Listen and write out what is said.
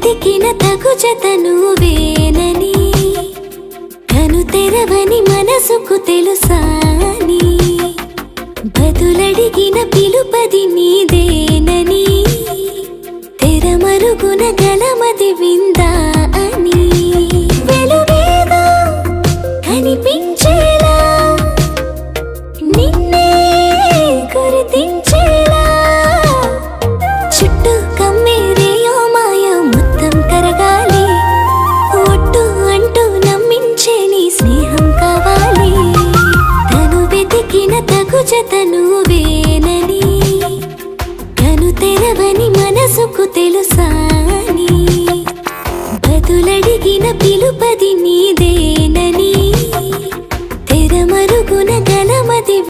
వెతికిన తగు జత నువ్వేనని కను తెరవని మనసుకు తెలుసాని బదులడిగిన పిలుపది నీదేనని తెరమరుగున గలమది విందా అని వెలుగేదో కనిపించేలా నిన్నే గుర్తించేలా చుట్టూ కమ్మేరేయో మాయ మొత్తం కరగాలి ఒట్టు అంటూ నమ్మించే నీ స్నేహం కావాలి తను వెతికిన తగు జత నువ్వేనని కను తెరవని మనసుకు తెలుసాని బదులడిగిన పిలుపది నీదేనని తెరమరుగున గలమది